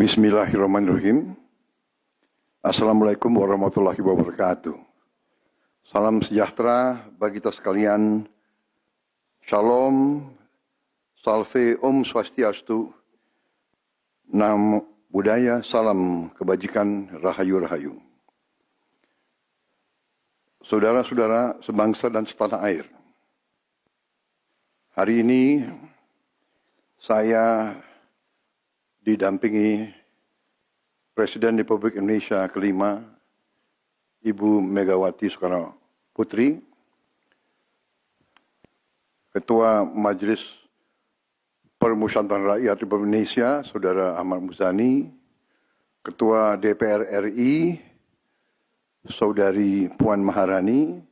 Bismillahirrahmanirrahim. Assalamualaikum warahmatullahi wabarakatuh. Salam sejahtera bagi kita sekalian. Shalom, salve, om swastiastu, namo buddhaya, salam kebajikan, rahayu-rahayu. Saudara-saudara sebangsa dan setanah air. Hari ini saya didampingi Presiden Republik Indonesia kelima, Ibu Megawati Soekarno Putri, Ketua Majelis Permusyawaratan Rakyat Republik Indonesia, Saudara Ahmad Muzani, Ketua DPR RI, Saudari Puan Maharani,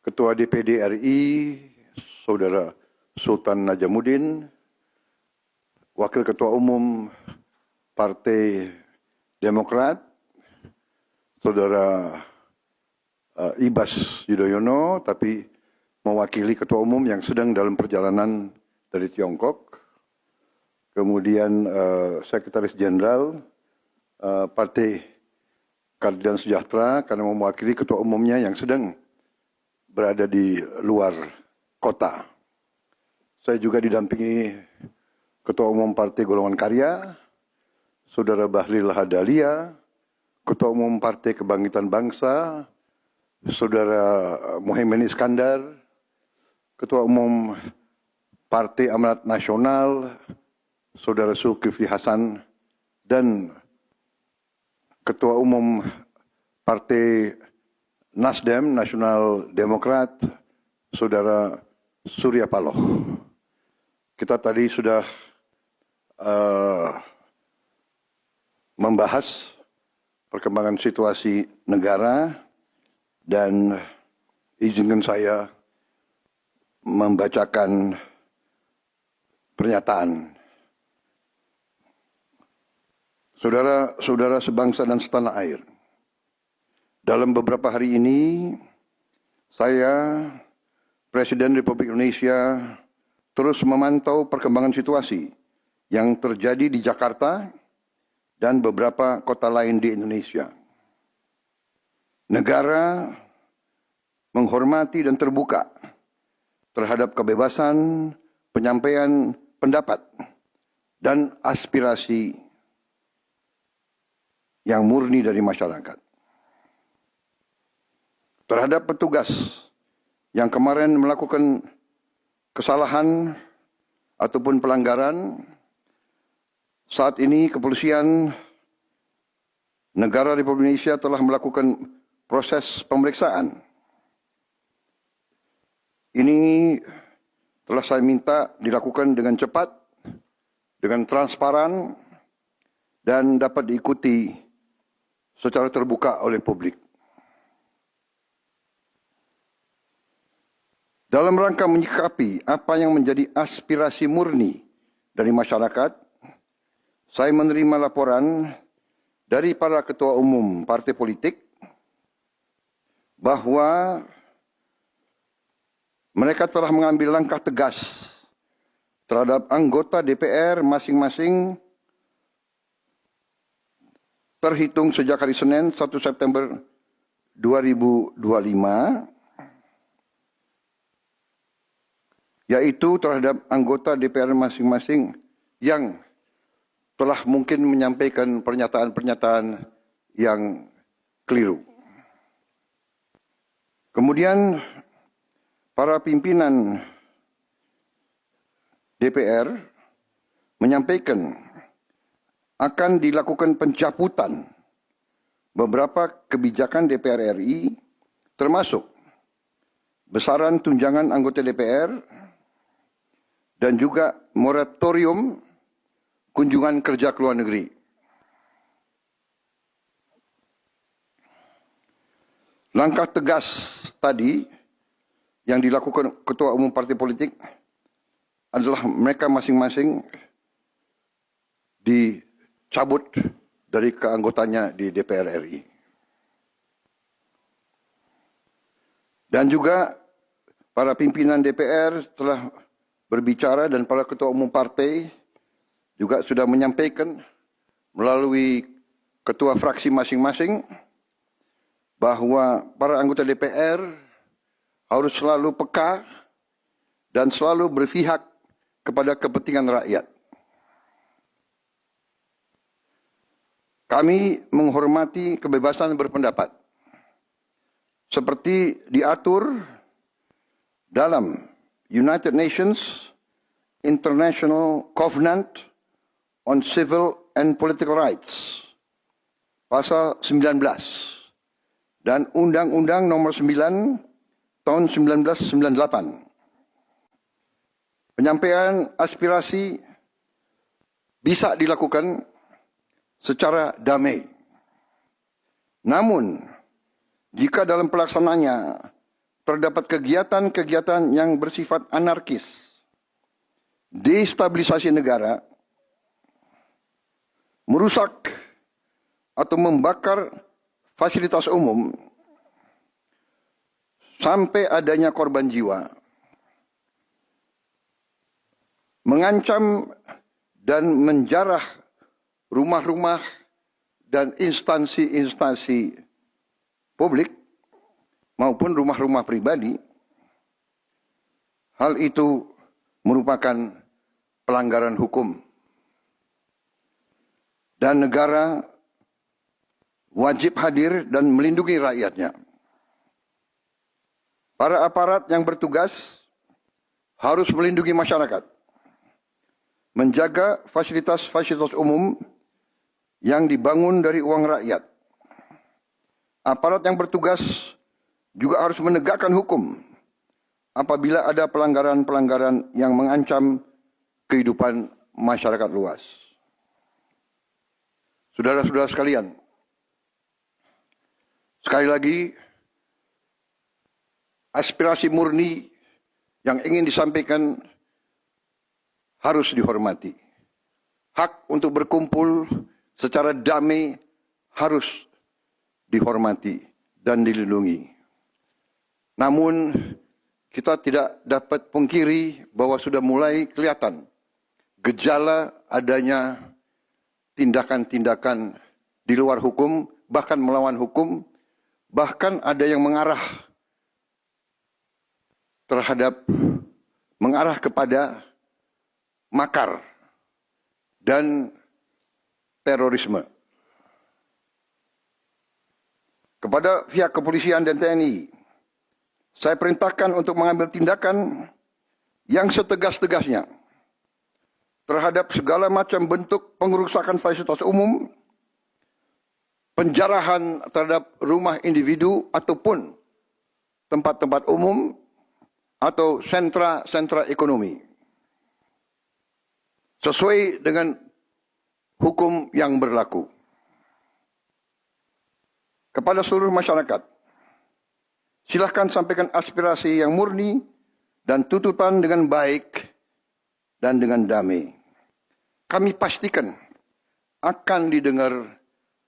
Ketua DPD RI, Saudara Sultan Najamuddin, Wakil Ketua Umum Partai Demokrat, Saudara Ibas Yudhoyono, tapi mewakili Ketua Umum yang sedang dalam perjalanan dari Tiongkok. Kemudian Sekretaris Jenderal Partai Keadilan Sejahtera karena mewakili Ketua Umumnya yang sedang berada di luar kota. Saya juga didampingi Ketua Umum Partai Golongan Karya, Saudara Bahlil Lahadalia, Ketua Umum Partai Kebangkitan Bangsa, Saudara Muhaimin Iskandar, Ketua Umum Partai Amanat Nasional, Saudara Zulkifli Hasan, dan Ketua Umum Partai Nasdem, Nasional Demokrat, Saudara Surya Paloh. Kita tadi sudah membahas perkembangan situasi negara dan izinkan saya membacakan pernyataan. Saudara-saudara sebangsa dan setanah air, dalam beberapa hari ini saya, Presiden Republik Indonesia, terus memantau perkembangan situasi yang terjadi di Jakarta dan beberapa kota lain di Indonesia. Negara menghormati dan terbuka terhadap kebebasan penyampaian pendapat dan aspirasi yang murni dari masyarakat. Terhadap petugas yang kemarin melakukan kesalahan ataupun pelanggaran, saat ini kepolisian negara Republik Indonesia telah melakukan proses pemeriksaan. Ini telah saya minta dilakukan dengan cepat, dengan transparan, dan dapat diikuti secara terbuka oleh publik. Dalam rangka menyikapi apa yang menjadi aspirasi murni dari masyarakat, saya menerima laporan dari para ketua umum partai politik bahwa mereka telah mengambil langkah tegas terhadap anggota DPR masing-masing terhitung sejak hari Senin 1 September 2025, yaitu terhadap anggota DPR masing-masing yang telah mungkin menyampaikan pernyataan-pernyataan yang keliru. Kemudian para pimpinan DPR menyampaikan akan dilakukan pencabutan beberapa kebijakan DPR RI, termasuk besaran tunjangan anggota DPR dan juga moratorium kunjungan kerja ke luar negeri. Langkah tegas tadi yang dilakukan ketua umum partai politik adalah mereka masing-masing dicabut dari keanggotanya di DPR RI. Dan juga para pimpinan DPR telah berbicara dan para ketua umum partai juga sudah menyampaikan melalui ketua fraksi masing-masing bahwa para anggota DPR harus selalu peka dan selalu berpihak kepada kepentingan rakyat. Kami menghormati kebebasan berpendapat seperti diatur dalam United Nations International Covenant on Civil and Political Rights, pasal 19, dan Undang-Undang nomor 9 tahun 1998. Penyampaian aspirasi bisa dilakukan secara damai. Namun, jika dalam pelaksananya terdapat kegiatan-kegiatan yang bersifat anarkis, destabilisasi negara, merusak atau membakar fasilitas umum, sampai adanya korban jiwa, mengancam dan menjarah rumah-rumah dan instansi-instansi publik maupun rumah-rumah pribadi, hal itu merupakan pelanggaran hukum. Dan negara wajib hadir dan melindungi rakyatnya. Para aparat yang bertugas harus melindungi masyarakat, menjaga fasilitas-fasilitas umum yang dibangun dari uang rakyat. Aparat yang bertugas juga harus menegakkan hukum apabila ada pelanggaran-pelanggaran yang mengancam kehidupan masyarakat luas. Saudara-saudara sekalian, sekali lagi, aspirasi murni yang ingin disampaikan harus dihormati. Hak untuk berkumpul secara damai harus dihormati dan dilindungi. Namun, kita tidak dapat pungkiri bahwa sudah mulai kelihatan gejala adanya tindakan-tindakan di luar hukum, bahkan melawan hukum, bahkan ada yang mengarah kepada makar dan terorisme. Kepada pihak kepolisian dan TNI, saya perintahkan untuk mengambil tindakan yang setegas-tegasnya terhadap segala macam bentuk pengerusakan fasilitas umum, penjarahan terhadap rumah individu ataupun tempat-tempat umum atau sentra-sentra ekonomi, sesuai dengan hukum yang berlaku. Kepada seluruh masyarakat, silahkan sampaikan aspirasi yang murni dan tuntutan dengan baik dan dengan damai. Kami pastikan akan didengar,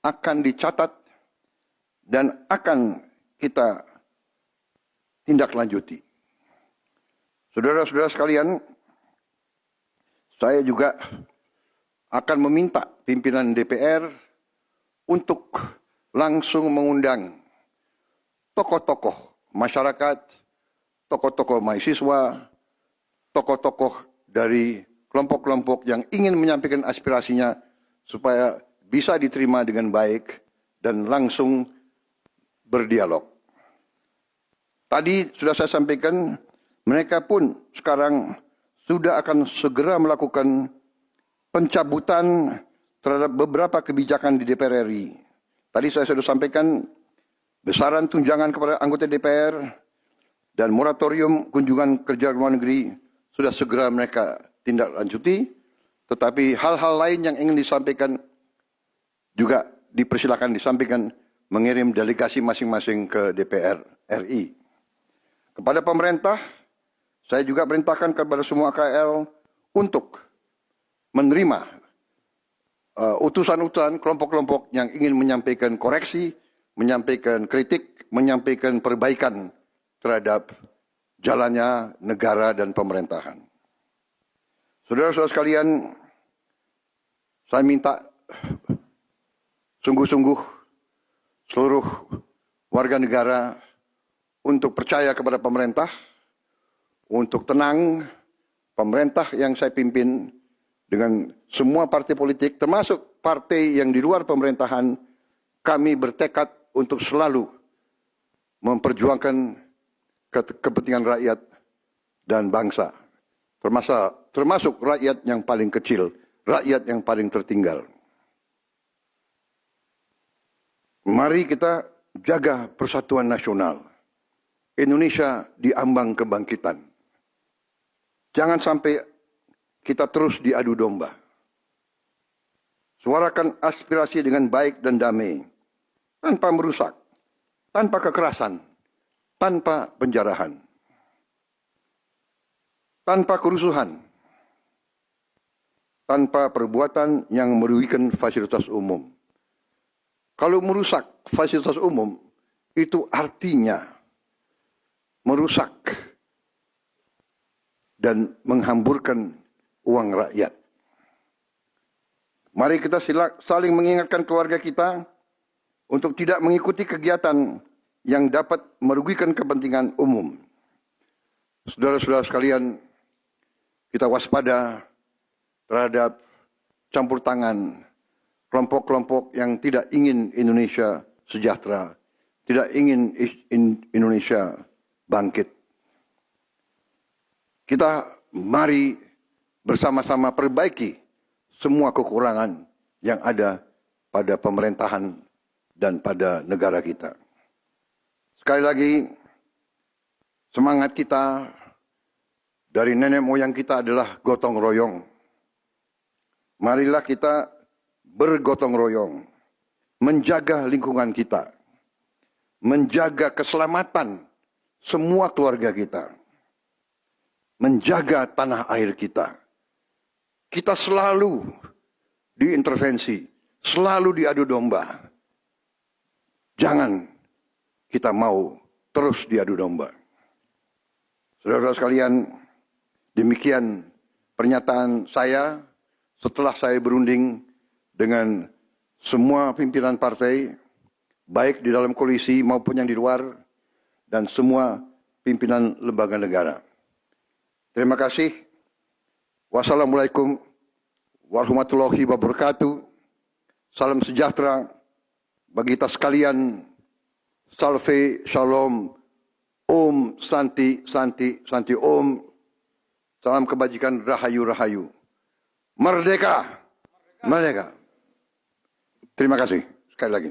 akan dicatat, dan akan kita tindak lanjuti. Saudara-saudara sekalian, saya juga akan meminta pimpinan DPR untuk langsung mengundang tokoh-tokoh masyarakat, tokoh-tokoh mahasiswa, tokoh-tokoh dari kelompok-kelompok yang ingin menyampaikan aspirasinya supaya bisa diterima dengan baik dan langsung berdialog. Tadi sudah saya sampaikan, mereka pun sekarang sudah akan segera melakukan pencabutan terhadap beberapa kebijakan di DPR RI. Tadi saya sudah sampaikan besaran tunjangan kepada anggota DPR dan moratorium kunjungan kerja luar negeri sudah segera mereka tindak lanjuti, tetapi hal-hal lain yang ingin disampaikan juga dipersilakan disampaikan mengirim delegasi masing-masing ke DPR RI. Kepada pemerintah, saya juga perintahkan kepada semua KL untuk menerima utusan-utusan kelompok-kelompok yang ingin menyampaikan koreksi, menyampaikan kritik, menyampaikan perbaikan terhadap jalannya negara dan pemerintahan. Saudara-saudara sekalian, Saya minta sungguh-sungguh seluruh warga negara untuk percaya kepada pemerintah, untuk tenang. Pemerintah yang saya pimpin dengan semua partai politik, termasuk partai yang di luar pemerintahan, kami bertekad untuk selalu memperjuangkan kepentingan rakyat dan bangsa, termasuk rakyat yang paling kecil, rakyat yang paling tertinggal. Mari kita jaga persatuan nasional. Indonesia diambang kebangkitan. Jangan sampai kita terus diadu domba. Suarakan aspirasi dengan baik dan damai, tanpa merusak, tanpa kekerasan, tanpa penjarahan, tanpa kerusuhan, tanpa perbuatan yang merugikan fasilitas umum. Kalau merusak fasilitas umum, itu artinya merusak dan menghamburkan uang rakyat. Mari kita saling mengingatkan keluarga kita untuk tidak mengikuti kegiatan yang dapat merugikan kepentingan umum. Saudara-saudara sekalian, kita waspada terhadap campur tangan kelompok-kelompok yang tidak ingin Indonesia sejahtera, tidak ingin Indonesia bangkit. Kita mari bersama-sama perbaiki semua kekurangan yang ada pada pemerintahan dan pada negara kita. Sekali lagi, semangat kita dari nenek moyang kita adalah gotong royong. Marilah kita bergotong royong, menjaga lingkungan kita, menjaga keselamatan semua keluarga kita, menjaga tanah air kita. Kita selalu diintervensi, selalu diadu domba. Jangan kita mau terus diadu domba. Saudara-saudara sekalian, demikian pernyataan saya setelah saya berunding dengan semua pimpinan partai, baik di dalam koalisi maupun yang di luar, dan semua pimpinan lembaga negara. Terima kasih. Wassalamualaikum warahmatullahi wabarakatuh. Salam sejahtera bagi kita sekalian. Salve, shalom, om, santi, santi, santi, om. Salam kebajikan, rahayu, rahayu. Merdeka, merdeka. Terima kasih sekali lagi.